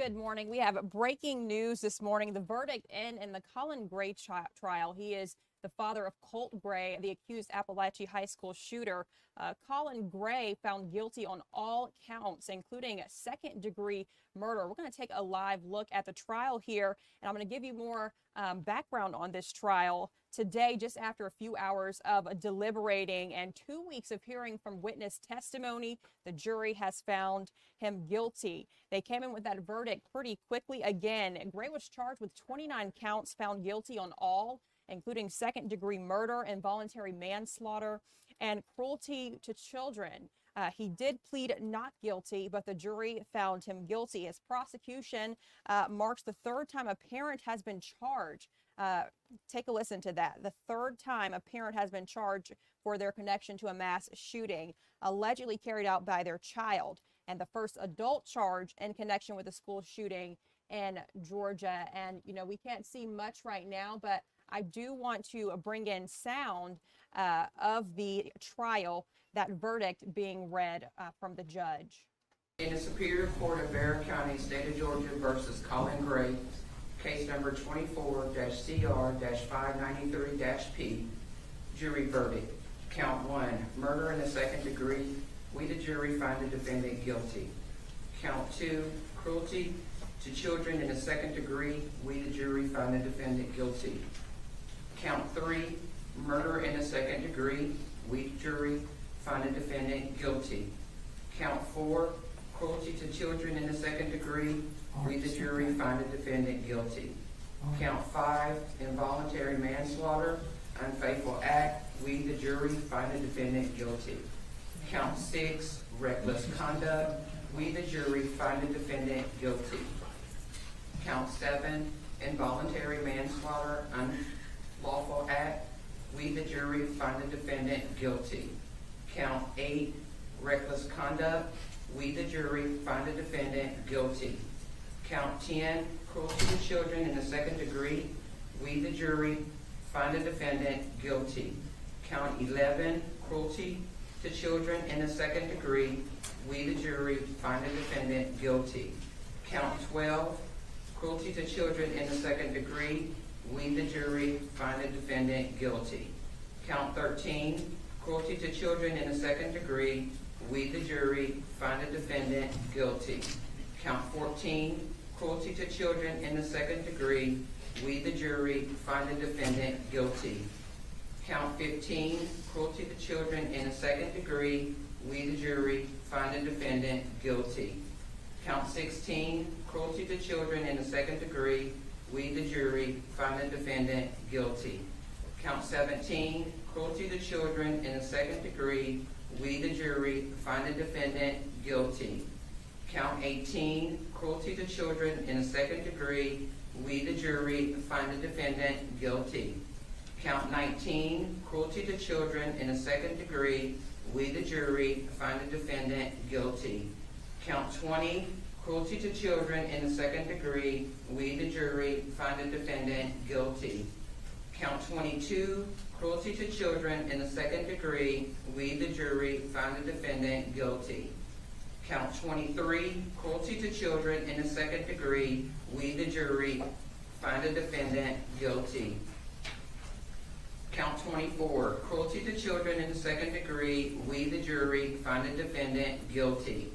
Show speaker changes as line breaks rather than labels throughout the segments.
Good morning. We have breaking news this morning. The verdict in the Colin Gray trial. He is the father of Colin Gray, the accused Apalachee High School shooter. Colin Gray found guilty on all counts, including second-degree murder. We're going to take a live look at the trial here, and I'm going to give you more background on this trial today, just after a few hours of deliberating and 2 weeks of hearing from witness testimony. The jury has found him guilty. They came in with that verdict pretty quickly. Again, Gray was charged with 29 counts, found guilty on all, including second-degree murder, involuntary manslaughter, and cruelty to children. He did plead not guilty, but the jury found him guilty. His prosecution marks the third time a parent has been charged. Take a listen to that. The third time a parent has been charged for their connection to a mass shooting allegedly carried out by their child, and the first adult charge in connection with a school shooting in Georgia. And, you know, we can't see much right now, but I do want to bring in sound of the trial, that verdict being read from the judge.
In the Superior Court of Barrow County, State of Georgia versus Colin Gray, case number 24-CR-593-P, jury verdict. Count 1, murder in the second degree. We, the jury, find the defendant guilty. Count 2, cruelty to children in the second degree. We, the jury, find the defendant guilty. Count 3, murder in the second degree. We, the jury, find the defendant guilty. Count 4, cruelty to children in the second degree. We, the jury, find the defendant guilty. Count 5, involuntary manslaughter, unfaithful act. We, the jury, find the defendant guilty. Count 6, reckless conduct. We, the jury, find the defendant guilty. Count 7, involuntary manslaughter, unlawful act. We, the jury, find the defendant guilty. Count 8, reckless conduct. We, the jury, find the defendant guilty. Count 10, cruelty to children in the second degree. We, the jury, find the defendant guilty. Count 11, cruelty to children in the second degree. We, the jury, find the defendant guilty. Count 12, cruelty to children in the second degree. We, the jury, find the defendant guilty. Count 13, cruelty to children in the second degree. We, the jury, find the defendant guilty. Count 14, cruelty to children in the second degree. We, the jury, find the defendant guilty. Count 15, cruelty to children in the second degree. We, the jury, find the defendant guilty. Count 16, cruelty to children in the second degree. We, the jury, find the defendant guilty. Count 17, cruelty to children in the second degree. We, the jury, find the defendant guilty. Count 18, cruelty to children in the second degree. We, the jury, find the defendant guilty. Count 19, cruelty to children in the second degree. We, the jury, find the defendant guilty. Count 20, cruelty to children in the second degree. We, the jury, find the defendant guilty. Count 22, cruelty to children in the second degree. We, the jury, find the defendant guilty. Count 23, cruelty to children in the second degree. We, the jury, find the defendant guilty. Count 24, cruelty to children in the second degree. We, the jury, find the defendant guilty.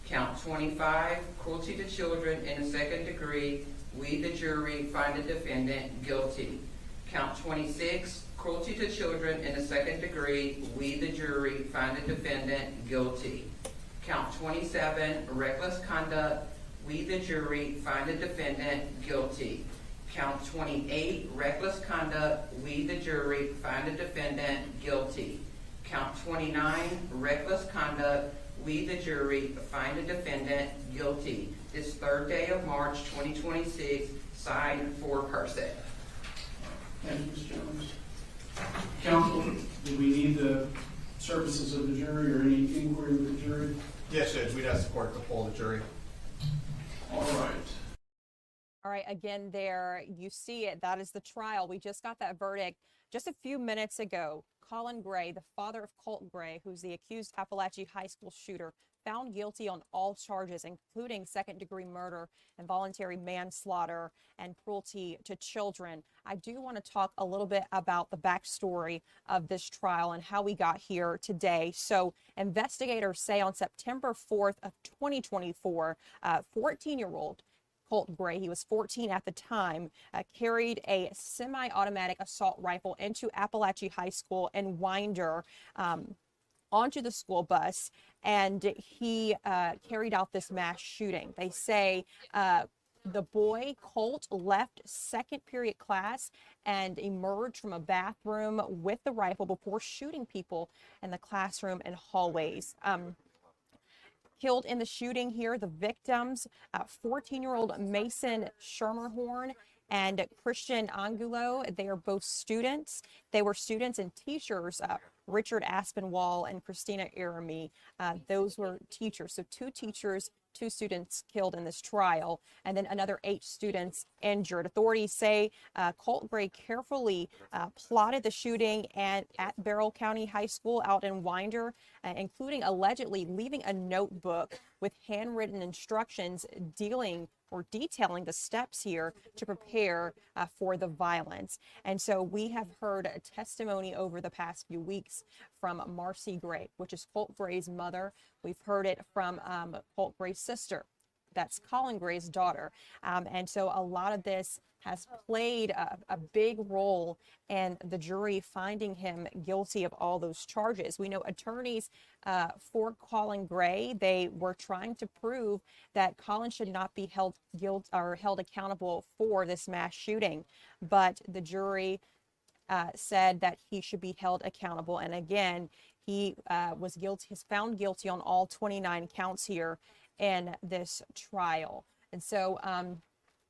Count 25, cruelty to children in the second degree. We, the jury, find the defendant guilty. Count 26, cruelty to children in the second degree. We, the jury, find the defendant guilty. Count 27, reckless conduct. We, the jury, find the defendant guilty. Count 28, reckless conduct. We, the jury, find the defendant guilty. Count 29, reckless conduct. We, the jury, find the defendant guilty. This third day of March 2026, signed for Herseth.
Thank you, Ms. Jones. Counsel, do we need the services of the jury or any inquiry with the jury?
Yes, Judge. We'd ask the court to poll the jury.
All right.
All right, again, there you see it. That is the trial. We just got that verdict just a few minutes ago. Colin Gray, the father of Colin Gray, who's the accused Apalachee High School shooter, found guilty on all charges, including second-degree murder, involuntary manslaughter, and cruelty to children. I do want to talk a little bit about the backstory of this trial and how we got here today. So investigators say on September 4th of 2024, 14-year-old Colt Gray, he was 14 at the time, carried a semi-automatic assault rifle into Apalachee High School in Winder, onto the school bus, and he carried out this mass shooting. They say the boy, Colt, left second period class and emerged from a bathroom with the rifle before shooting people in the classroom and hallways. Killed in the shooting here, the victims, 14-year-old Mason Schermerhorn and Christian Angulo. They are both students. They were students and teachers. Richard Aspinwall and Christina Aramy, those were teachers. So 2 teachers, 2 students killed in this trial, and then another 8 students injured. Authorities say Colt Gray carefully plotted the shooting at Barrow County High School out in Winder, including allegedly leaving a notebook with handwritten instructions detailing the steps here to prepare for the violence. And so we have heard a testimony over the past few weeks from Marcy Gray, which is Colt Gray's mother. We've heard it from Colt Gray's sister. That's Colin Gray's daughter. And so a lot of this has played a big role in the jury finding him guilty of all those charges. We know attorneys for Colin Gray, they were trying to prove that Colin should not be held accountable for this mass shooting, but the jury said that he should be held accountable. And again, he was found guilty on all 29 counts here in this trial. And so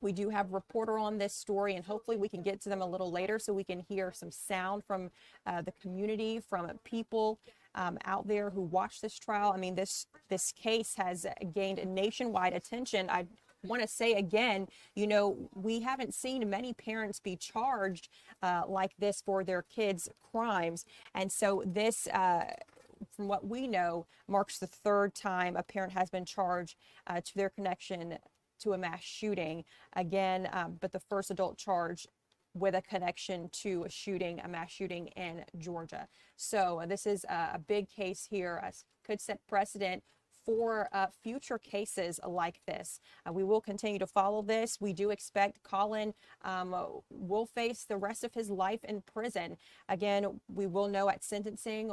we do have a reporter on this story, and hopefully we can get to them a little later so we can hear some sound from the community, from people out there who watch this trial. I mean, this case has gained nationwide attention. I want to say again, you know, we haven't seen many parents be charged like this for their kids' crimes. And so this, from what we know, marks the 3rd time a parent has been charged to their connection to a mass shooting. Again, but the first adult charge with a connection to a mass shooting in Georgia. So this is a big case here. Could set precedent for future cases like this. We will continue to follow this. We do expect Colin will face the rest of his life in prison. Again, we will know at sentencing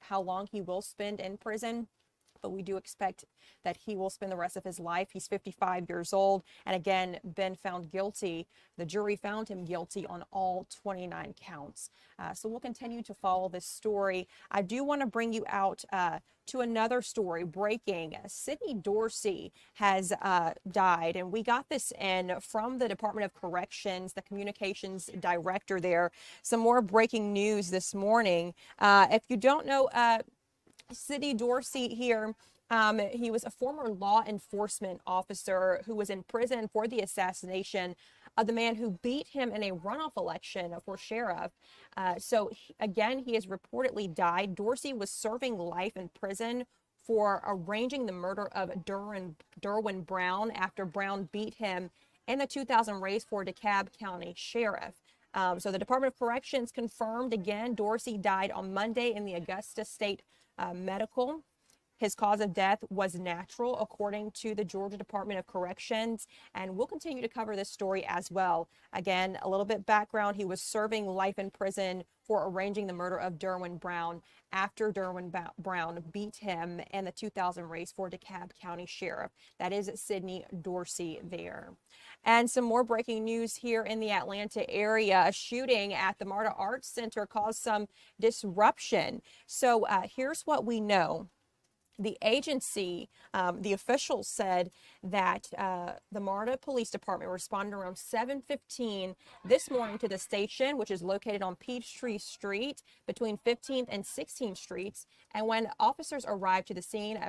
how long he will spend in prison, but we do expect that he will spend the rest of his life. He's 55 years old, and again, been found guilty. The jury found him guilty on all 29 counts. So we'll continue to follow this story. I do want to bring you out to another story breaking. Sidney Dorsey has died, and we got this in from the Department of Corrections, the communications director there. Some more breaking news this morning. If you don't know, Sidney Dorsey here, he was a former law enforcement officer who was in prison for the assassination of the man who beat him in a runoff election for sheriff. Again, he has reportedly died. Dorsey was serving life in prison for arranging the murder of Derwin Brown after Brown beat him in the 2000 race for DeKalb County Sheriff. So the Department of Corrections confirmed again Dorsey died on Monday in the Augusta State Medical. His cause of death was natural, according to the Georgia Department of Corrections, and we'll continue to cover this story as well. Again, a little bit background: he was serving life in prison for arranging the murder of Derwin Brown after Derwin Brown beat him in the 2000 race for DeKalb County Sheriff. That is Sidney Dorsey there. And some more breaking news here in the Atlanta area. A shooting at the MARTA Arts Center caused some disruption. So here's what we know. The agency, the officials said that the MARTA Police Department responded around 7:15 this morning to the station, which is located on Peachtree Street between 15th and 16th Streets. And when officers arrived to the scene,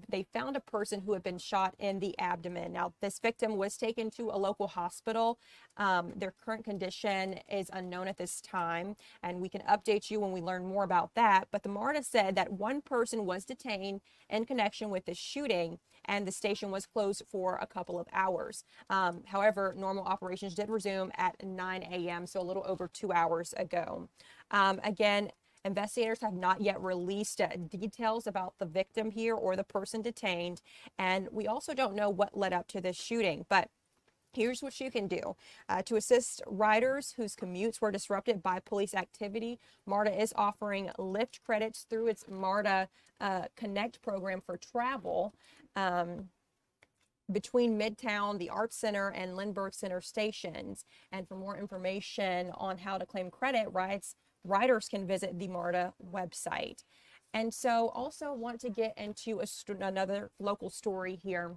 they found a person who had been shot in the abdomen. Now, this victim was taken to a local hospital. Their current condition is unknown at this time, and we can update you when we learn more about that. But the MARTA said that one person person was detained in connection with the shooting, and the station was closed for a couple of hours. However, normal operations did resume at 9 a.m., so a little over 2 hours ago. Again, investigators have not yet released details about the victim here or the person detained, and we also don't know what led up to this shooting. But here's what you can do. To assist riders whose commutes were disrupted by police activity, MARTA is offering Lyft credits through its MARTA Connect program for travel between Midtown, the Arts Center, and Lindbergh Center stations. And for more information on how to claim credit, riders can visit the MARTA website. And so also want to get into another local story here.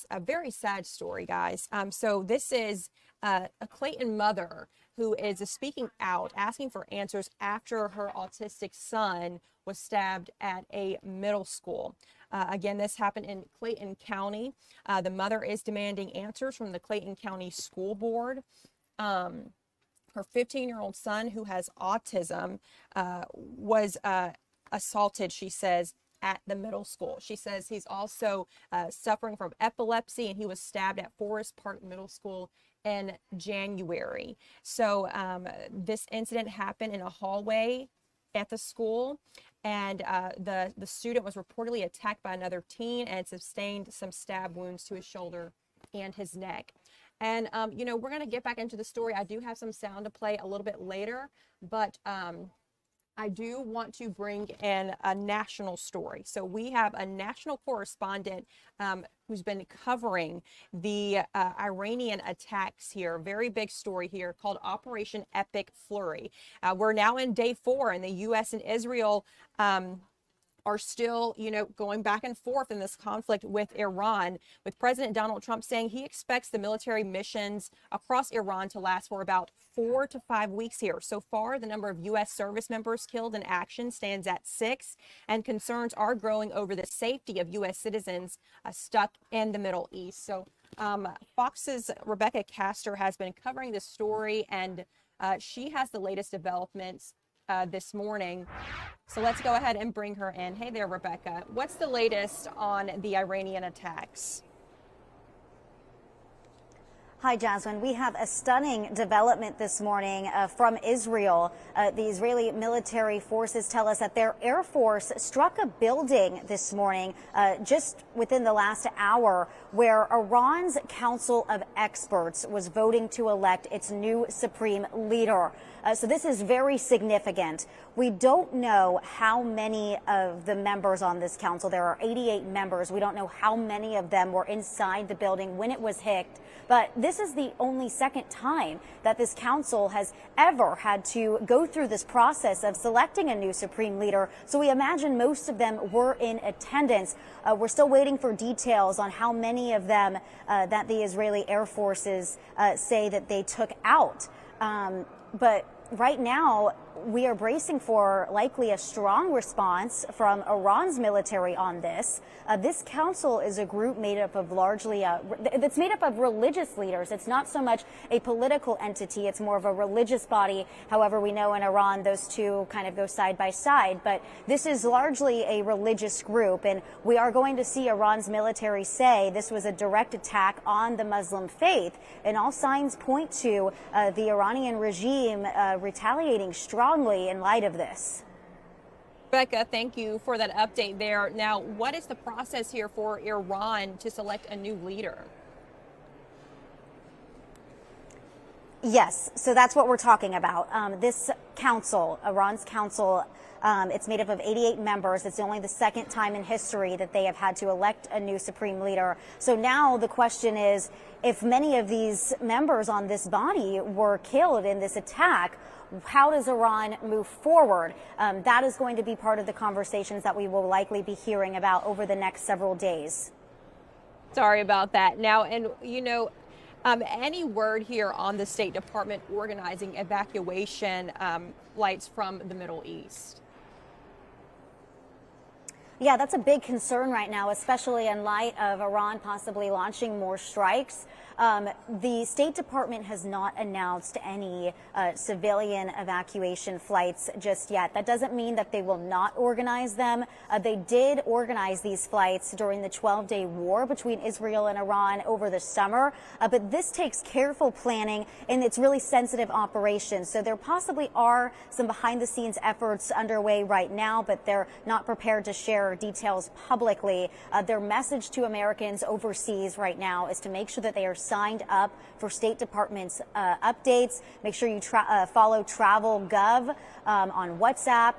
A very sad story, guys. So this is a Clayton mother who is speaking out, asking for answers after her autistic son was stabbed at a middle school. Again, this happened in Clayton County. The mother is demanding answers from the Clayton County School Board. Her 15-year-old son, who has autism, was assaulted, she says, at the middle school. She says he's also suffering from epilepsy, and he was stabbed at Forest Park Middle School in January. So this incident happened in a hallway at the school, and the student was reportedly attacked by another teen and sustained some stab wounds to his shoulder and his neck. And, you know, we're going to get back into the story. I do have some sound to play a little bit later, but I do want to bring in a national story. So we have a national correspondent who's been covering the Iranian attacks here. Very big story here called Operation Epic Flurry. We're now in day 4, and the U.S. and Israel are still, you know, going back and forth in this conflict with Iran, with President Donald Trump saying he expects the military missions across Iran to last for about 4 to 5 weeks here. So far, the number of U.S. service members killed in action stands at 6, and concerns are growing over the safety of U.S. citizens stuck in the Middle East. So Fox's Rebecca Castor has been covering this story, and she has the latest developments this morning. So let's go ahead and bring her in. Hey there, Rebecca. What's the latest on the Iranian attacks?
Hi, Jasmine. We have a stunning development this morning from Israel. The Israeli military forces tell us that their Air Force struck a building this morning just within the last hour where Iran's Council of Experts was voting to elect its new supreme leader. So this is very significant. We don't know how many of the members on this council. There are 88 members. We don't know how many of them were inside the building when it was hit. But this is the only second time that this council has ever had to go through this process of selecting a new supreme leader. So we imagine most of them were in attendance. We're still waiting for details on how many of them that the Israeli Air Forces say that they took out. But right now, we are bracing for likely a strong response from Iran's military on this. This council is a group made up of largely, that's made up of religious leaders. It's not so much a political entity. It's more of a religious body. However, we know in Iran, those two kind of go side by side. But this is largely a religious group. And we are going to see Iran's military say this was a direct attack on the Muslim faith. And all signs point to the Iranian regime retaliating strongly in light of this.
Becca, thank you for that update there. Now, what is the process here for Iran to select a new leader?
Yes, so that's what we're talking about. This council, Iran's council, it's made up of 88 members. It's only the second time in history that they have had to elect a new supreme leader. So now the question is, if many of these members on this body were killed in this attack, how does Iran move forward? That is going to be part of the conversations that we will likely be hearing about over the next several days.
Sorry about that. Now, and you know, any word here on the State Department organizing evacuation flights from the Middle East?
Yeah, that's a big concern right now, especially in light of Iran possibly launching more strikes. The State Department has not announced any civilian evacuation flights just yet. That doesn't mean that they will not organize them. They did organize these flights during the 12-day war between Israel and Iran over the summer, but this takes careful planning and it's really sensitive operations. So there possibly are some behind-the-scenes efforts underway right now, but they're not prepared to share details publicly. Their message to Americans overseas right now is to make sure that they are signed up for State Department's updates. Make sure you follow Travel.gov on WhatsApp.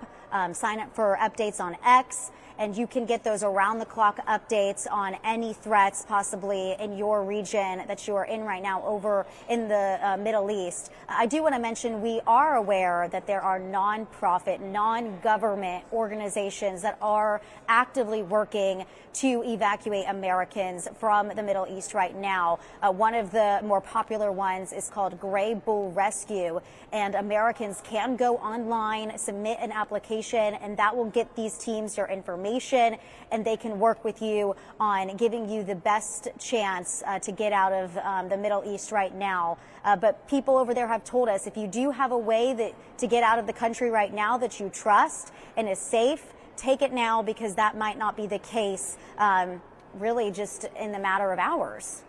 Sign up for updates on X. And you can get those around-the-clock updates on any threats possibly in your region that you are in right now over in the Middle East. I do want to mention we are aware that there are nonprofit, non-government organizations that are actively working to evacuate Americans from the Middle East right now. One of the more popular ones is called Gray Bull Rescue, and Americans can go online, submit an application, and that will get these teams your information, and they can work with you on giving you the best chance to get out of the Middle East right now. But people over there have told us if you do have a way to get out of the country right now that you trust and is safe, take it now, because that might not be the case really just in the matter of hours.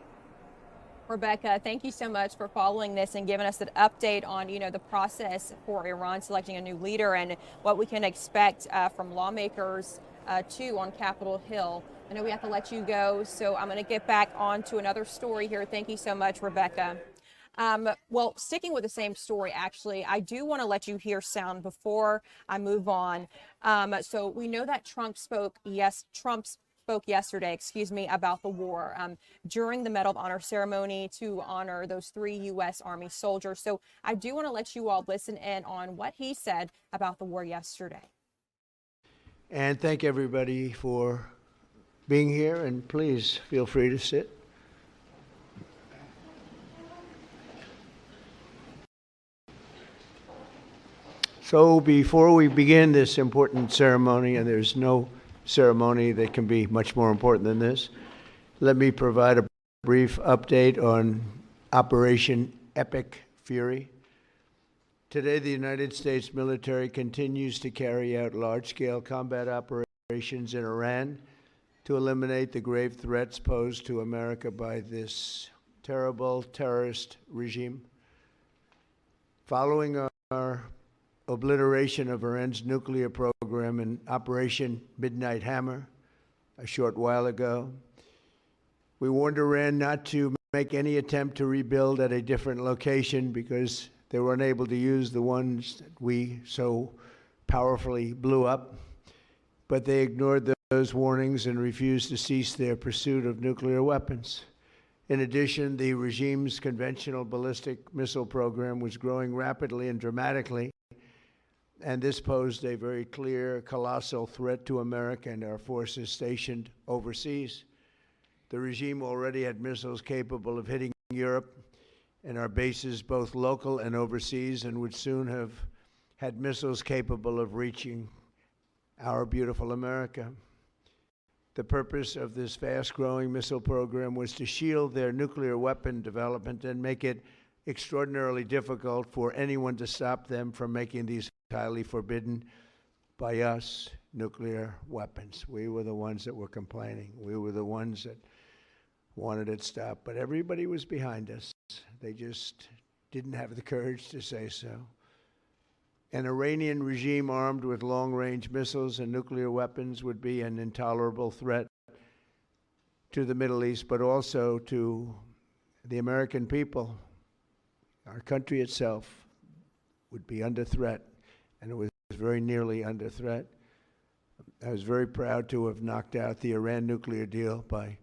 Rebecca, thank you so much for following this and giving us an update on, the process for Iran selecting a new leader and what we can expect from lawmakers too on Capitol Hill. I know we have to let you go, so I'm going to get back on to another story here. Thank you so much, Rebecca. Well, sticking with the same story, actually, I do want to let you hear sound before I move on. So we know that Trump spoke yesterday, about the war during the Medal of Honor ceremony to honor those 3 U.S. Army soldiers. So I do want to let you all listen in on what he said about the war yesterday.
And thank everybody for being here, and please feel free to sit. So before we begin this important ceremony, and there's no ceremony that can be much more important than this, let me provide a brief update on Operation Epic Fury. Today, the United States military continues to carry out large-scale combat operations in Iran to eliminate the grave threats posed to America by this terrible terrorist regime. Following our obliteration of Iran's nuclear program in Operation Midnight Hammer a short while ago, we warned Iran not to make any attempt to rebuild at a different location because they were unable to use the ones that we so powerfully blew up. But they ignored those warnings and refused to cease their pursuit of nuclear weapons. In addition, the regime's conventional ballistic missile program was growing rapidly and dramatically, and this posed a very clear, colossal threat to America and our forces stationed overseas. The regime already had missiles capable of hitting Europe and our bases, both local and overseas, and would soon have had missiles capable of reaching our beautiful America. The purpose of this fast-growing missile program was to shield their nuclear weapon development and make it extraordinarily difficult for anyone to stop them from making these highly forbidden by us nuclear weapons. We were the ones that were complaining. We were the ones that wanted it stopped. But everybody was behind us. They just didn't have the courage to say so. An Iranian regime armed with long-range missiles and nuclear weapons would be an intolerable threat to the Middle East, but also to the American people. Our country itself would be under threat, and it was very nearly under threat. I was very proud to have knocked out the Iran nuclear deal by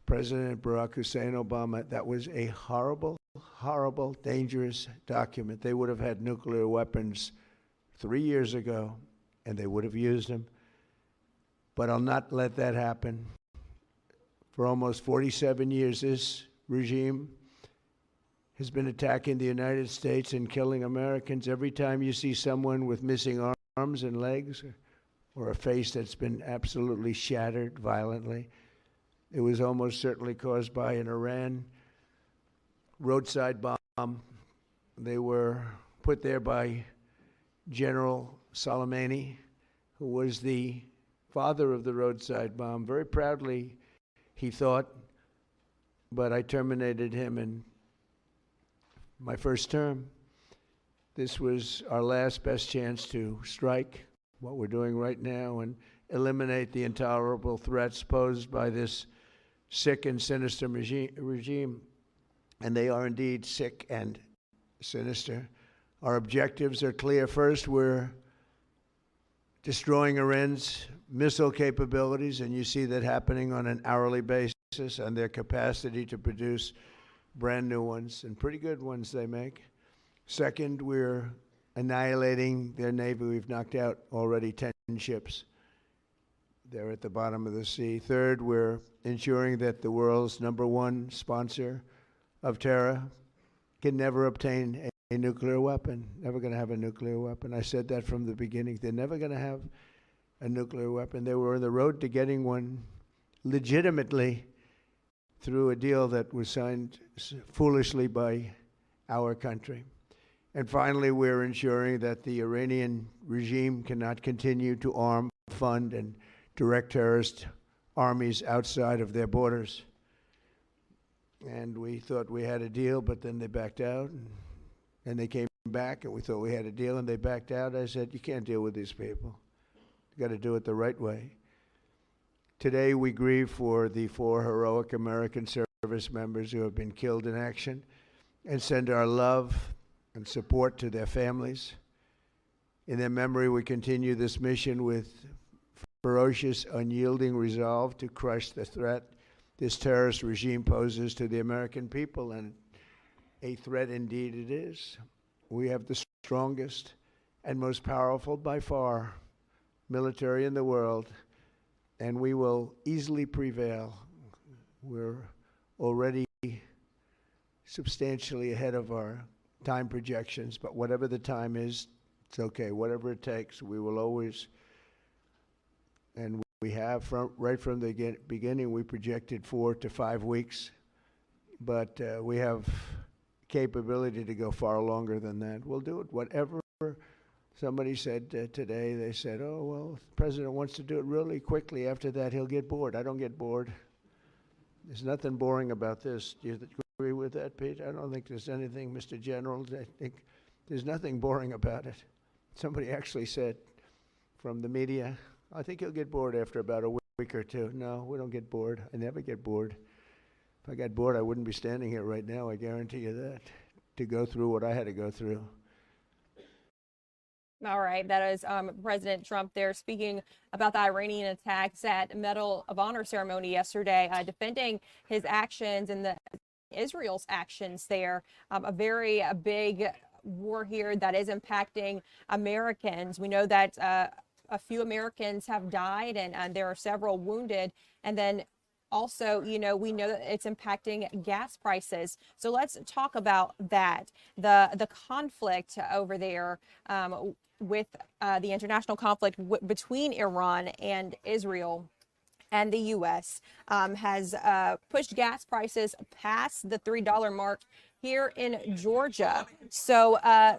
President Barack Hussein Obama. That was a horrible, horrible, dangerous document. They would have had nuclear weapons 3 years ago, and they would have used them. But I'll not let that happen. For almost 47 years, this regime has been attacking the United States and killing Americans. Every time you see someone with missing arms and legs, or a face that's been absolutely shattered violently. It was almost certainly caused by an Iran roadside bomb. They were put there by General Soleimani, who was the father of the roadside bomb. Very proudly, he thought, but I terminated him in my first term. This was our last best chance to strike what we're doing right now and eliminate the intolerable threats posed by this sick and sinister regime. And they are indeed sick and sinister. Our objectives are clear. First, we're destroying Iran's missile capabilities, and you see that happening on an hourly basis, and their capacity to produce brand new ones, and pretty good ones they make. Second, we're annihilating their navy. We've knocked out already 10 ships. They're at the bottom of the sea. Third, we're ensuring that the world's #1 sponsor of terror can never obtain a nuclear weapon. Never going to have a nuclear weapon. I said that from the beginning. They're never going to have a nuclear weapon. They were on the road to getting one legitimately through a deal that was signed foolishly by our country. And finally, we're ensuring that the Iranian regime cannot continue to arm, fund, and direct terrorist armies outside of their borders. And we thought we had a deal, but then they backed out. And they came back, and we thought we had a deal, and they backed out. I said, you can't deal with these people. You got to do it the right way. Today, we grieve for the 4 heroic American service members who have been killed in action and send our love and support to their families. In their memory, we continue this mission with ferocious, unyielding resolve to crush the threat this terrorist regime poses to the American people, and a threat indeed it is. We have the strongest and most powerful by far military in the world, and we will easily prevail. We're already substantially ahead of our time projections, but whatever the time is, it's okay. Whatever it takes, we will always, and we have right from the beginning, we projected 4 to 5 weeks, but we have capability to go far longer than that. We'll do it. Whatever somebody said today, they said, oh, well, the president wants to do it really quickly. After that, he'll get bored. I don't get bored. There's nothing boring about this. Do you agree with that, Pete? I don't think there's anything, Mr. General. I think there's nothing boring about it. Somebody actually said from the media, I think he'll get bored after about a week or two. No, we don't get bored. I never get bored. If I got bored, I wouldn't be standing here right now, I guarantee you that, to go through what I had to go through.
All right, that is President Trump there speaking about the Iranian attacks at Medal of Honor ceremony yesterday, defending his actions and Israel's actions there. A very big war here that is impacting Americans. We know that a few Americans have died, and there are several wounded. And then also, we know that it's impacting gas prices. So let's talk about that. The conflict over there with the international conflict between Iran and Israel and the U.S. Has pushed gas prices past the $3 mark here in Georgia. So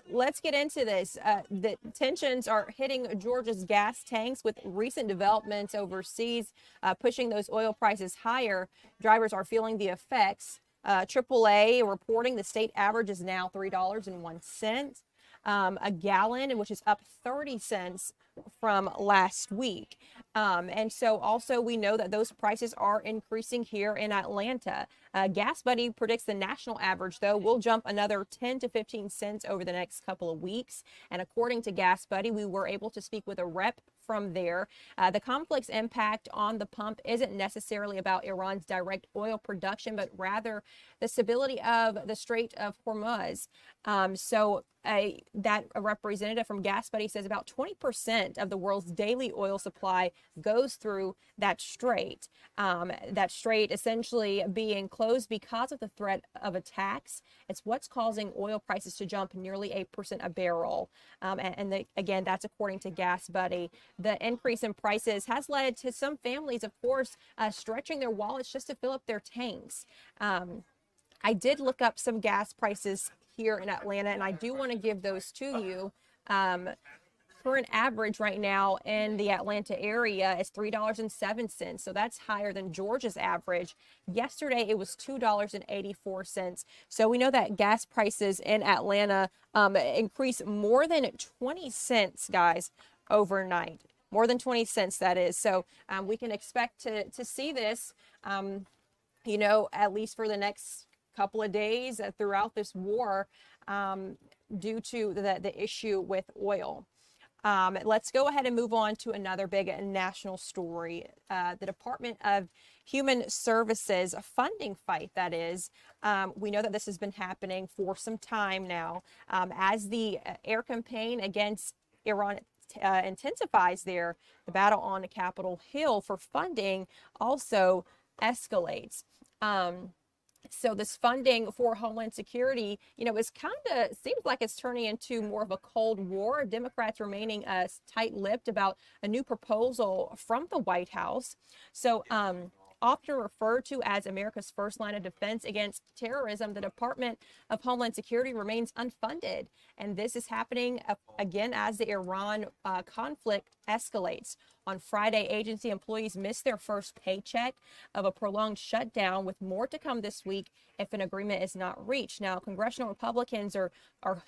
let's get into this. The tensions are hitting Georgia's gas tanks with recent developments overseas, pushing those oil prices higher. Drivers are feeling the effects. AAA reporting the state average is now $3.01 a gallon, which is up 30 cents from last week. And so also we know that those prices are increasing here in Atlanta. Gas Buddy predicts the national average, though, will jump another 10 to 15 cents over the next couple of weeks. And according to Gas Buddy, we were able to speak with a rep from there. The conflict's impact on the pump isn't necessarily about Iran's direct oil production, but rather the stability of the Strait of Hormuz. That a representative from Gas Buddy says about 20% of the world's daily oil supply goes through that strait. That strait essentially being closed because of the threat of attacks. It's what's causing oil prices to jump nearly 8% a barrel. Again, that's according to Gas Buddy. the increase in prices has led to some families, of course, stretching their wallets just to fill up their tanks. I did look up some gas prices here in Atlanta, and I do want to give those to you. Current average right now in the Atlanta area is $3.07. So that's higher than Georgia's average. Yesterday, it was $2.84. So we know that gas prices in Atlanta increased more than 20 cents, guys, overnight. More than 20 cents, that is. So we can expect to see this, at least for the next couple of days throughout this war due to the issue with oil. Let's go ahead and move on to another big national story. The Department of Human Services funding fight, that is. We know that this has been happening for some time now. As the air campaign against Iran intensifies there, the battle on Capitol Hill for funding also escalates. So this funding for Homeland Security, is seems like it's turning into more of a Cold War. Democrats remaining tight-lipped about a new proposal from the White House. So often referred to as America's first line of defense against terrorism, the Department of Homeland Security remains unfunded. And this is happening again as the Iran conflict escalates. On Friday, agency employees missed their first paycheck of a prolonged shutdown, with more to come this week if an agreement is not reached. Now, congressional Republicans are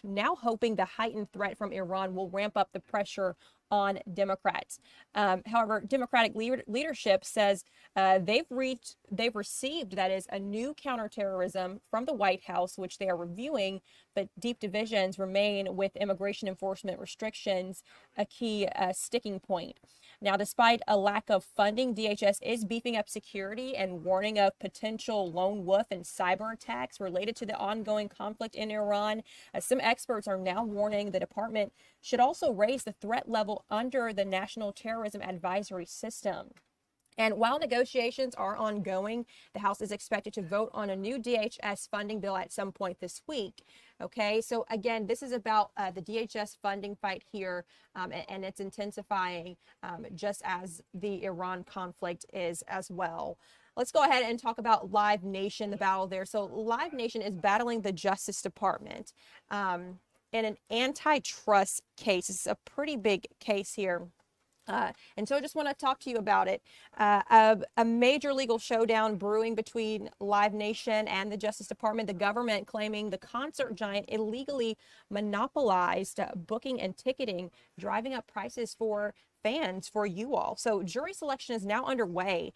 now hoping the heightened threat from Iran will ramp up the pressure on Democrats. However, Democratic leadership says they've received, that is, a new counterterrorism from the White House, which they are reviewing, but deep divisions remain with immigration enforcement restrictions, a key sticking point. Now, despite a lack of funding, DHS is beefing up security and warning of potential lone wolf and cyber attacks related to the ongoing conflict in Iran. Some experts are now warning the department should also raise the threat level under the National Terrorism Advisory System. And while negotiations are ongoing, the House is expected to vote on a new DHS funding bill at some point this week. Okay, so again, this is about the DHS funding fight here, and it's intensifying just as the Iran conflict is as well. Let's go ahead and talk about Live Nation, the battle there. So Live Nation is battling the Justice Department in an antitrust case. It's a pretty big case here. And so I just want to talk to you about it. A major legal showdown brewing between Live Nation and the Justice Department, the government claiming the concert giant illegally monopolized booking and ticketing, driving up prices for fans, for you all. So jury selection is now underway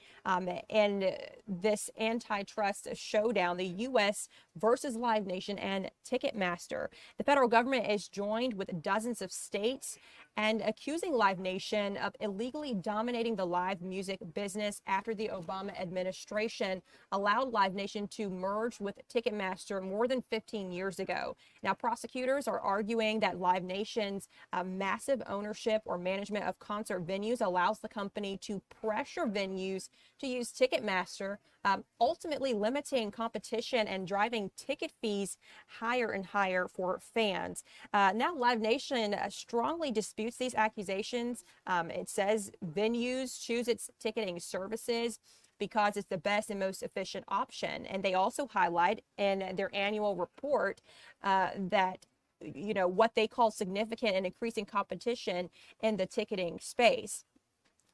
in this antitrust showdown, the U.S. versus Live Nation and Ticketmaster. The federal government is joined with dozens of states and accusing Live Nation of illegally dominating the live music business after the Obama administration allowed Live Nation to merge with Ticketmaster more than 15 years ago. Now, prosecutors are arguing that Live Nation's massive ownership or management of concert venues allows the company to pressure venues to use Ticketmaster, ultimately limiting competition and driving ticket fees higher and higher for fans. Now, Live Nation strongly disputes these accusations. It says venues choose its ticketing services because it's the best and most efficient option. And they also highlight in their annual report that what they call significant and increasing competition in the ticketing space.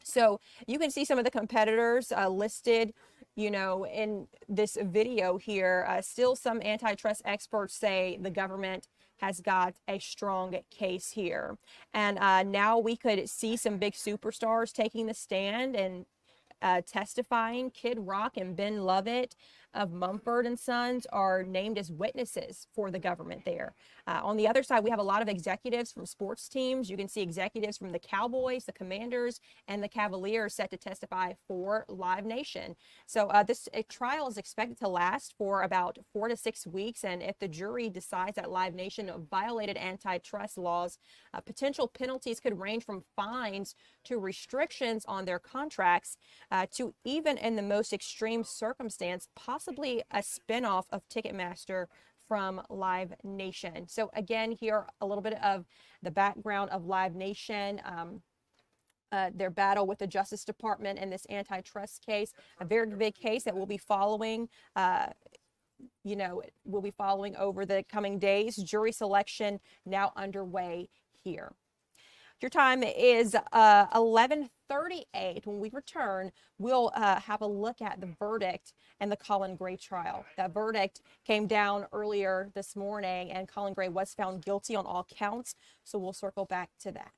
So you can see some of the competitors listed, in this video here. Still, some antitrust experts say the government has got a strong case here. And now we could see some big superstars taking the stand and testifying. Kid Rock and Ben Lovett of Mumford & Sons are named as witnesses for the government there. On the other side, we have a lot of executives from sports teams. You can see executives from the Cowboys, the Commanders, and the Cavaliers set to testify for Live Nation. So this trial is expected to last for about 4 to 6 weeks. And if the jury decides that Live Nation violated antitrust laws, potential penalties could range from fines to restrictions on their contracts to, even in the most extreme circumstance, possibly a spinoff of Ticketmaster from Live Nation. So again, here a little bit of the background of Live Nation. their battle with the Justice Department in this antitrust case, a very big case that we'll be following. We'll be following over the coming days. Jury selection now underway here. Your time is 11:38. When we return, we'll have a look at the verdict and the Colin Gray trial. That verdict came down earlier this morning, and Colin Gray was found guilty on all counts. So we'll circle back to that.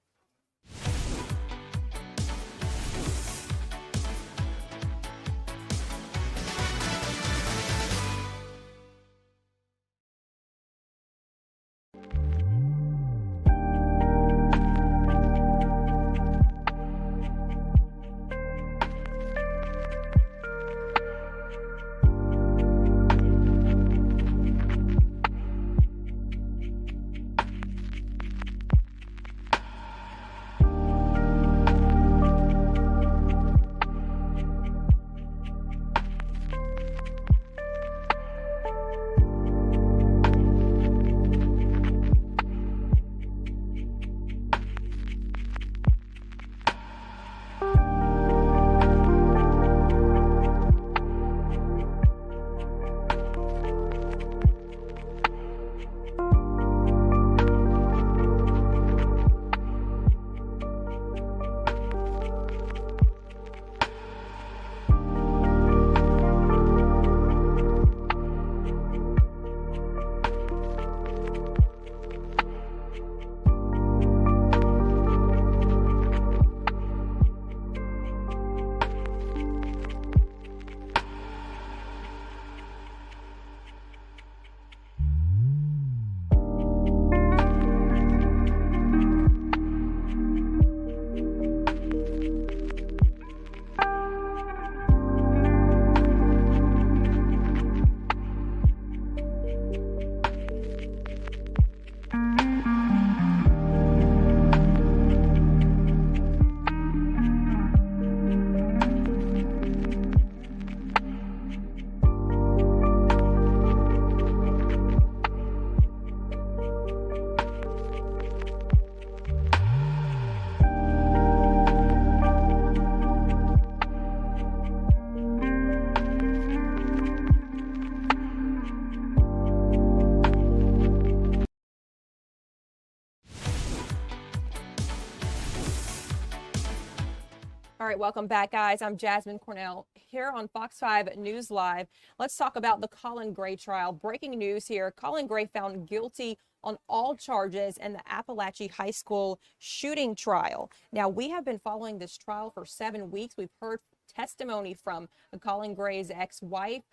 All right, welcome back, guys. I'm Jasmine Cornell here on Fox 5 News Live. Let's talk about the Colin Gray trial. Breaking news here. Colin Gray found guilty on all charges in the Apalachee High School shooting trial. Now, we have been following this trial for 7 weeks. We've heard testimony from Colin Gray's ex-wife,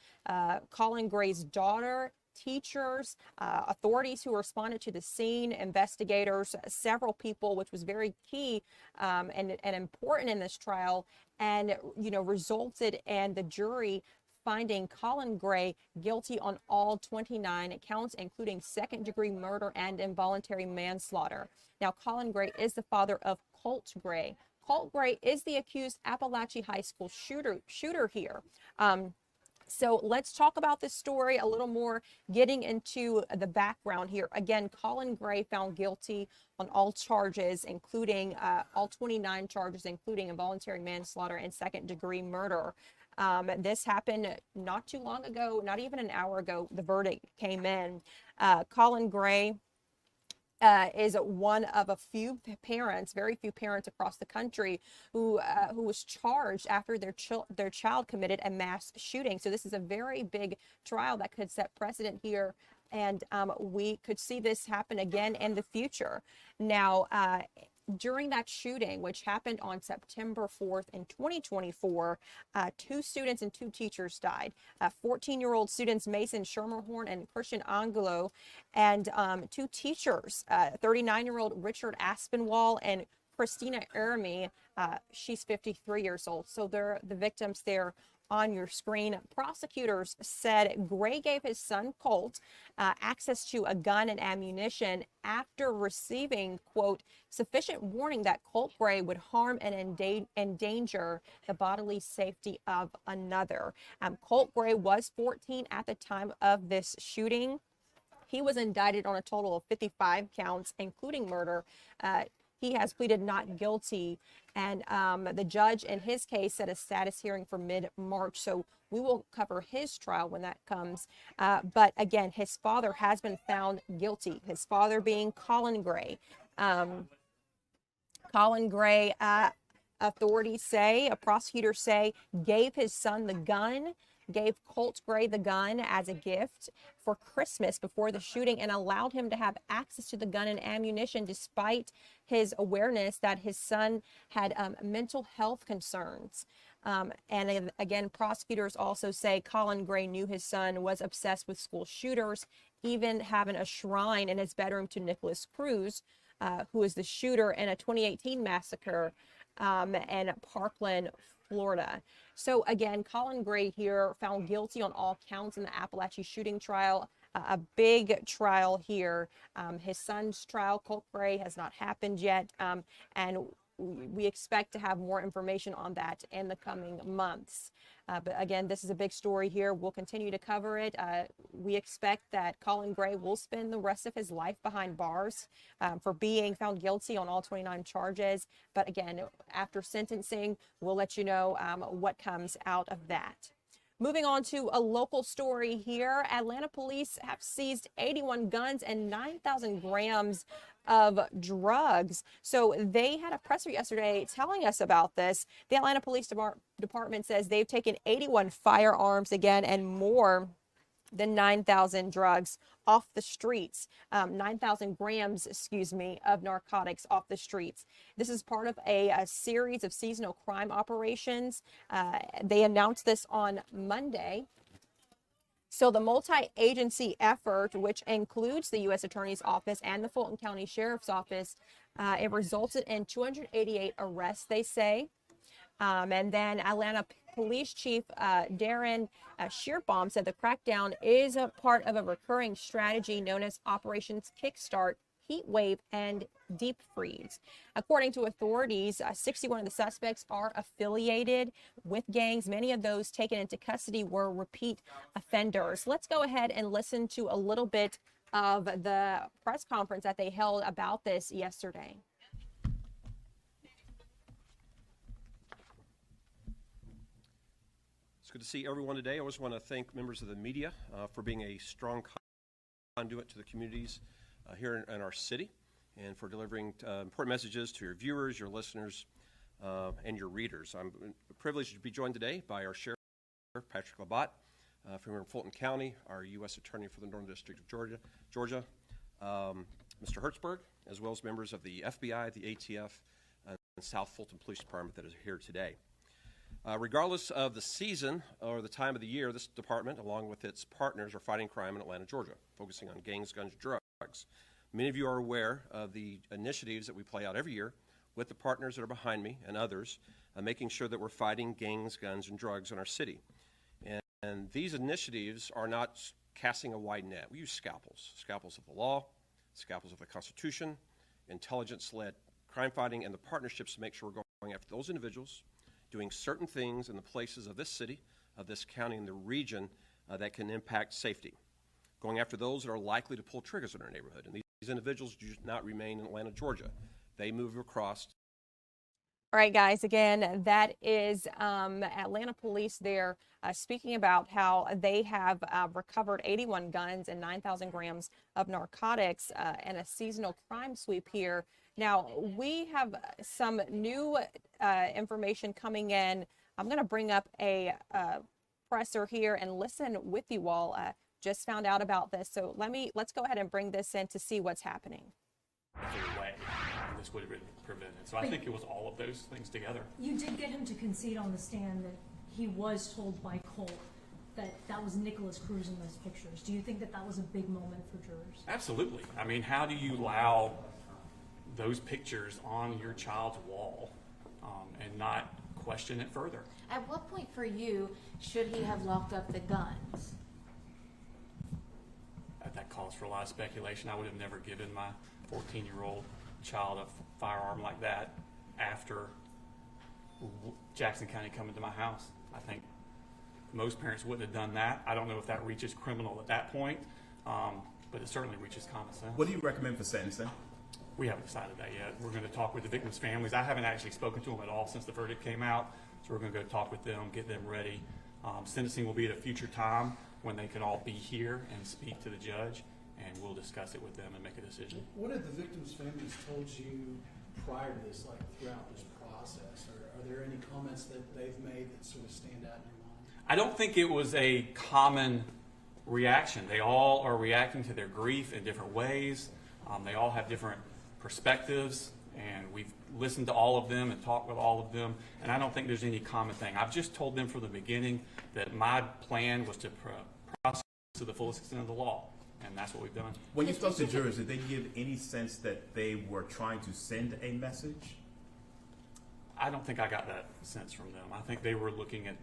Colin Gray's daughter, teachers, authorities who responded to the scene, investigators, several people, which was very key and important in this trial, and resulted in the jury finding Colin Gray guilty on all 29 counts, including second-degree murder and involuntary manslaughter. Now, Colin Gray is the father of Colt Gray. Colt Gray is the accused Apalachee High School shooter here. So let's talk about this story a little more, getting into the background here. Again, Colin Gray found guilty on all charges, including all 29 charges, including involuntary manslaughter and second-degree murder. This happened not too long ago, not even an hour ago, the verdict came in. Colin Gray is one of a few parents, very few parents across the country who was charged after their child committed a mass shooting. So this is a very big trial that could set precedent here, and we could see this happen again in the future. Now, during that shooting, which happened on September 4th in 2024, 2 students and 2 teachers died. 14-year-old students Mason Schermerhorn and Christian Angelo, and 2 teachers, 39-year-old Richard Aspinwall and Christina Eremy. She's 53 years old. So they're the victims there on your screen. Prosecutors said Gray gave his son Colt access to a gun and ammunition after receiving, quote, sufficient warning that Colt Gray would harm and endanger the bodily safety of another. Colt Gray was 14 at the time of this shooting. He was indicted on a total of 55 counts, including murder. he has pleaded not guilty. And the judge in his case set a status hearing for mid-March. So we will cover his trial when that comes. But again, his father has been found guilty, his father being Colin Gray. Colin Gray, authorities say, prosecutors say, gave his son the gun, gave Colt Gray the gun as a gift for Christmas before the shooting, and allowed him to have access to the gun and ammunition despite his awareness that his son had mental health concerns. And again, prosecutors also say Colin Gray knew his son was obsessed with school shooters, even having a shrine in his bedroom to Nicholas Cruz, who is the shooter in a 2018 massacre in Parkland, Florida. So again, Colin Gray here found guilty on all counts in the Apalachee shooting trial. A big trial here. His son's trial, Colt Gray, has not happened yet, and we expect to have more information on that in the coming months. But again, this is a big story here. We'll continue to cover it. We expect that Colin Gray will spend the rest of his life behind bars for being found guilty on all 29 charges. But again, after sentencing, we'll let you know what comes out of that. Moving on to a local story here. Atlanta police have seized 81 guns and 9,000 grams of drugs. So they had a presser yesterday telling us about this. The Atlanta Police Department says they've taken 81 firearms again and more than 9,000 drugs off the streets, 9,000 grams, of narcotics off the streets. This is part of a series of seasonal crime operations. They announced this on Monday. So the multi-agency effort, which includes the U.S. Attorney's Office and the Fulton County Sheriff's Office, it resulted in 288 arrests, they say. And then Atlanta Police Chief Darren Shearbaum said the crackdown is a part of a recurring strategy known as Operations Kickstart, Heat Wave, and Deep Freeze. According to authorities, 61 of the suspects are affiliated with gangs. Many of those taken into custody were repeat offenders. Let's go ahead and listen to a little bit of the press conference that they held about this yesterday.
It's good to see everyone today. I always want to thank members of the media for being a strong conduit to the communities here in our city, and for delivering important messages to your viewers, your listeners, and your readers. I'm privileged to be joined today by our Sheriff, Patrick Labatt, from here in Fulton County, our U.S. Attorney for the Northern District of Georgia, Mr. Hertzberg, as well as members of the FBI, the ATF, and South Fulton Police Department that is here today. Regardless of the season or the time of the year, this department, along with its partners, are fighting crime in Atlanta, Georgia, focusing on gangs, guns, and drugs. Many of you are aware of the initiatives that we play out every year with the partners that are behind me and others, making sure that we're fighting gangs, guns, and drugs in our city. And these initiatives are not casting a wide net. We use scalpels of the law, scalpels of the Constitution, intelligence-led crime fighting, and the partnerships to make sure we're going after those individuals doing certain things in the places of this city, of this county, and the region that can impact safety. Going after those that are likely to pull triggers in our neighborhood. And these individuals do not remain in Atlanta, Georgia. They move across.
All right, guys, again, that is Atlanta police there speaking about how they have recovered 81 guns and 9,000 grams of narcotics and a seasonal crime sweep here. Now, we have some new information coming in. I'm going to bring up a presser here and listen with you all. Just found out about this. So let's go ahead and bring this in to see what's happening.
Way, and this would have been prevented. So I think it was all of those things together.
You did get him to concede on the stand that he was told by Colt that that was Nicholas Cruz in those pictures. Do you think that that was a big moment for jurors?
Absolutely. I mean, how do you allow those pictures on your child's wall and not question it further?
At what point for you should he have locked up the guns?
That calls for a lot of speculation. I would have never given my 14-year-old child a firearm like that after Jackson County coming to my house. I think most parents wouldn't have done that. I don't know if that reaches criminal at that point, but it certainly reaches common sense.
What do you recommend for sentencing?
We haven't decided that yet. We're going to talk with the victims' families. I haven't actually spoken to them at all since the verdict came out, so we're going to go talk with them, get them ready. Sentencing will be at a future time when they can all be here and speak to the judge, and we'll discuss it with them and make a decision.
What had the victims' families told you prior to this, like throughout this process? Are there any comments that they've made that sort of stand out in your mind?
I don't think it was a common reaction. They all are reacting to their grief in different ways. They all have different perspectives, and we've listened to all of them and talked with all of them, and I don't think there's any common thing. I've just told them from the beginning that my plan was to prosecute to the fullest extent of the law, and that's what we've done.
When you spoke to jurors, did they give any sense that they were trying to send a message?
I don't think I got that sense from them. I think they were looking at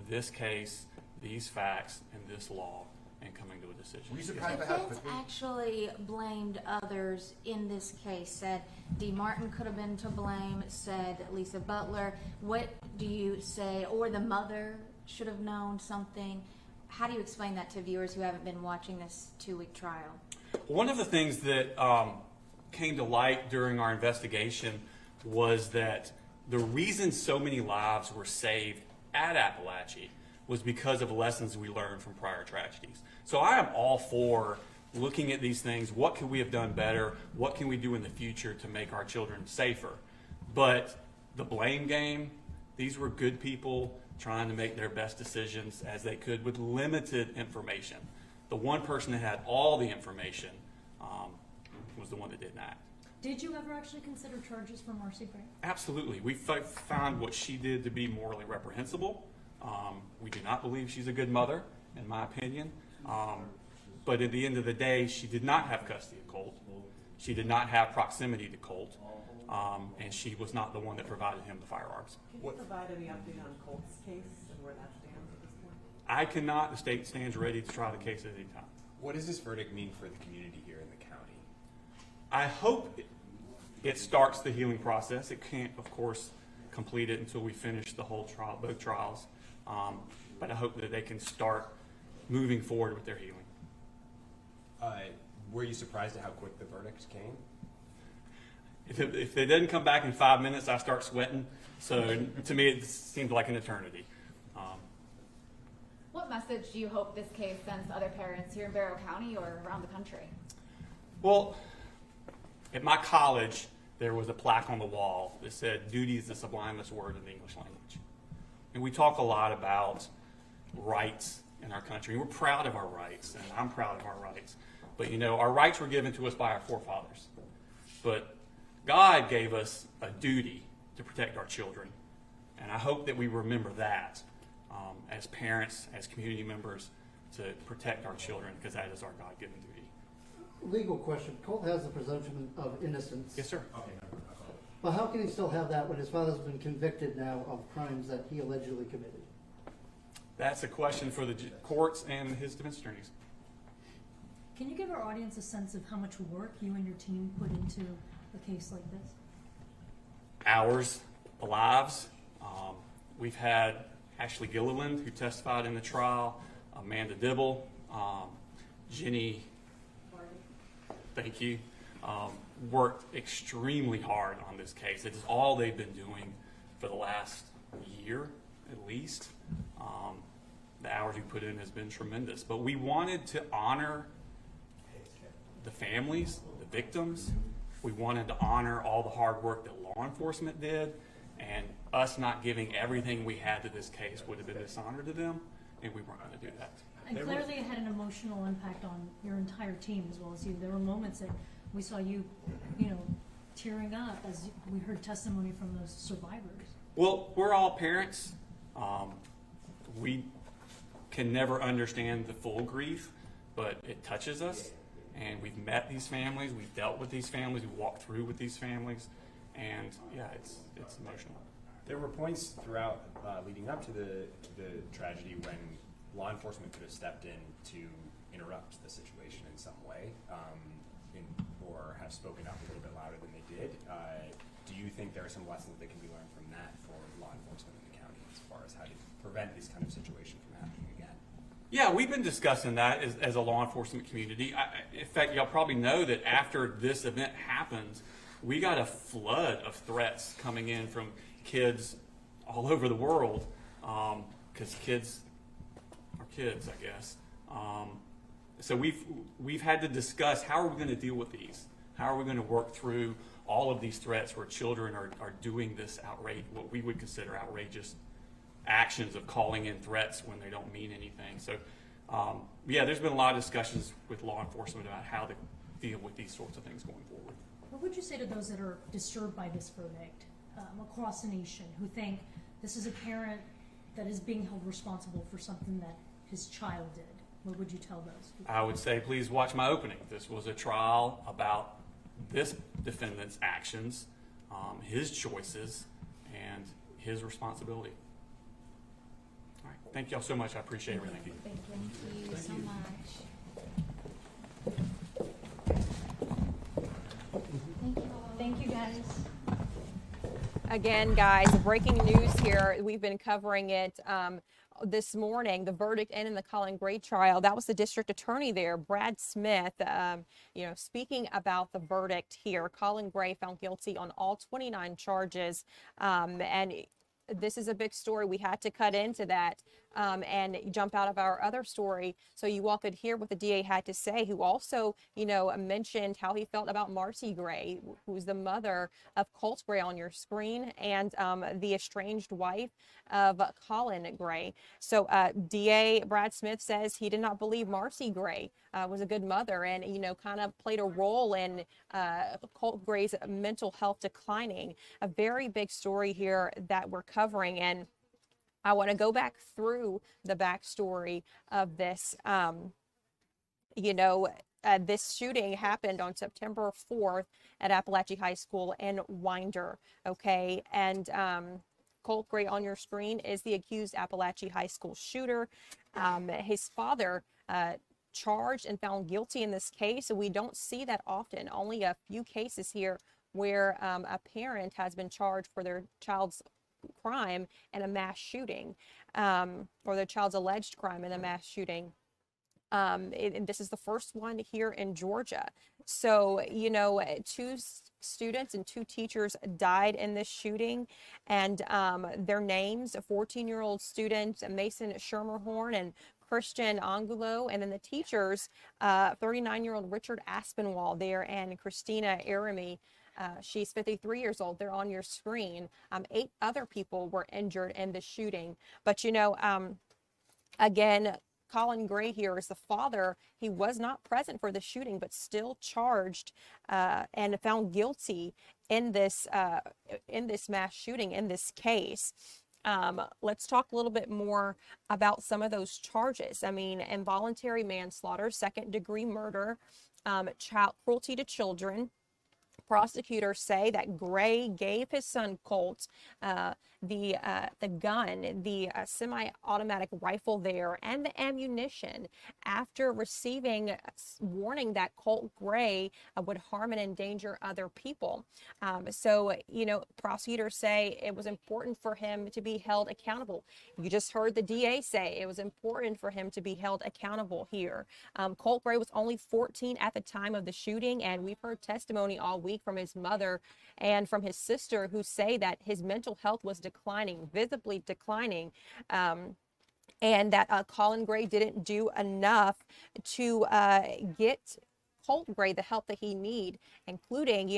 this case, these facts, and this law, and coming to a decision.
Were you
The
surprised by how
defense
quickly?
actually blamed others in this case, said D. Martin could have been to blame, said Lisa Butler. What do you say, or the mother should have known something? How do you explain that to viewers who haven't been watching this 2-week trial?
One of the things that came to light during our investigation was that the reason so many lives were saved at Apalachee was because of lessons we learned from prior tragedies. So I am all for looking at these things. What can we have done better? What can we do in the future to make our children safer? But the blame game, these were good people trying to make their best decisions as they could with limited information. The one person that had all the information was the one that didn't act.
Did you ever actually consider charges for Marcy Gray?
Absolutely. We found what she did to be morally reprehensible. We do not believe she's a good mother, in my opinion. But at the end of the day, she did not have custody of Colt. She did not have proximity to Colt. And she was not the one that provided him the firearms.
Can you provide any update on Colt's case and where that stands at this point?
I cannot. The state stands ready to try the case at any time.
What does this verdict mean for the community here in the county?
I hope it starts the healing process. It can't, of course, complete it until we finish the whole trial, both trials. But I hope that they can start moving forward with their healing.
Were you surprised at how quick the verdict came?
If they didn't come back in 5 minutes, I start sweating. So to me, it seemed like an eternity.
What message do you hope this case sends to other parents here in Barrow County or around the country?
Well, at my college, there was a plaque on the wall that said, "Duty is the sublimest word in the English language." And we talk a lot about rights in our country. We're proud of our rights, and I'm proud of our rights. But, you know, our rights were given to us by our forefathers. But God gave us a duty to protect our children. And I hope that we remember that as parents, as community members, to protect our children, because that is our God-given duty.
Legal question. Colt has the presumption of innocence.
Yes, sir.
But how can he still have that when his father's been convicted now of crimes that he allegedly committed?
That's a question for the courts and his defense attorneys.
Can you give our audience a sense of how much work you and your team put into a case like this?
Hours, lives. We've had Ashley Gilliland, who testified in the trial, Amanda Dibble, Jenny, thank you, worked extremely hard on this case. It is all they've been doing for the last year, at least. The hours we put in has been tremendous. But we wanted to honor the families, the victims. We wanted to honor all the hard work that law enforcement did, and us not giving everything we had to this case would have been dishonor to them, and we weren't going to do that.
And clearly it had an emotional impact on your entire team as well as you. There were moments that we saw you, tearing up as we heard testimony from those survivors.
Well, we're all parents. We can never understand the full grief, but it touches us. And we've met these families, we've dealt with these families, we've walked through with these families, and yeah, it's emotional.
There were points throughout leading up to the tragedy when law enforcement could have stepped in to interrupt the situation in some way, or have spoken up a little bit louder than they did. Do you think there are some lessons that can be learned from that for law enforcement in the county as far as how to prevent these kind of situations from happening again?
Yeah, we've been discussing that as a law enforcement community. In fact, y'all probably know that after this event happened, we got a flood of threats coming in from kids all over the world, because kids are kids, I guess. So we've had to discuss how are we going to deal with these? How are we going to work through all of these threats where children are doing this what we would consider outrageous actions of calling in threats when they don't mean anything. So yeah, there's been a lot of discussions with law enforcement about how to deal with these sorts of things going forward.
What would you say to those that are disturbed by this verdict across the nation, who think this is a parent that is being held responsible for something that his child did? What would you tell those people?
I would say, please watch my opening. This was a trial about this defendant's actions, his choices, and his responsibility. All right. Thank y'all so much. I appreciate everything.
Thank you so much. Thank you all.
Thank you, guys.
Again, guys, breaking news here. We've been covering it this morning, the verdict in the Colin Gray trial. That was the district attorney there, Brad Smith, speaking about the verdict here. Colin Gray found guilty on all 29 charges. And this is a big story. We had to cut into that and jump out of our other story so you all could hear what the DA had to say, who also, mentioned how he felt about Marcy Gray, who's the mother of Colt Gray on your screen, and the estranged wife of Colin Gray. So DA Brad Smith says he did not believe Marcy Gray was a good mother and, kind of played a role in Colt Gray's mental health declining. A very big story here that we're covering. And I want to go back through the backstory of this. This shooting happened on September 4th at Apalachee High School in Winder. Okay. And Colt Gray on your screen is the accused Apalachee High School shooter. His father charged and found guilty in this case. So we don't see that often. Only a few cases here where a parent has been charged for their child's crime in a mass shooting, or their child's alleged crime in a mass shooting. And this is the first one here in Georgia. So, 2 students and 2 teachers died in this shooting, and their names, a 14-year-old student, Mason Schermerhorn, and Christian Angulo, and then the teachers, 39-year-old Richard Aspinwall there, and Christina Aramy. She's 53 years old. They're on your screen. 8 other people were injured in the shooting. But, again, Colin Gray here is the father. He was not present for the shooting, but still charged and found guilty in this mass shooting, in this case. Let's talk a little bit more about some of those charges. I mean, involuntary manslaughter, second-degree murder, child cruelty to children. Prosecutors say that Gray gave his son Colt the gun, the semi-automatic rifle there, and the ammunition after receiving warning that Colt Gray would harm and endanger other people. So, prosecutors say it was important for him to be held accountable. You just heard the DA say it was important for him to be held accountable here. Colt Gray was only 14 at the time of the shooting, and we've heard testimony all week from his mother and from his sister who say that his mental health was declining, visibly declining, and that Colin Gray didn't do enough to get Colt Gray the help that he needed, including,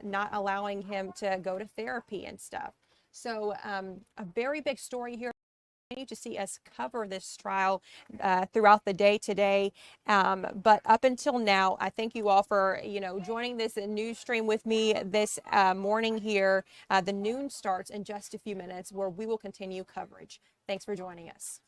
not allowing him to go to therapy and stuff. So a very big story here. Continue to see us cover this trial throughout the day today. But up until now, I thank you all for, joining this news stream with me this morning here. The noon starts in just a few minutes where we will continue coverage. Thanks for joining us.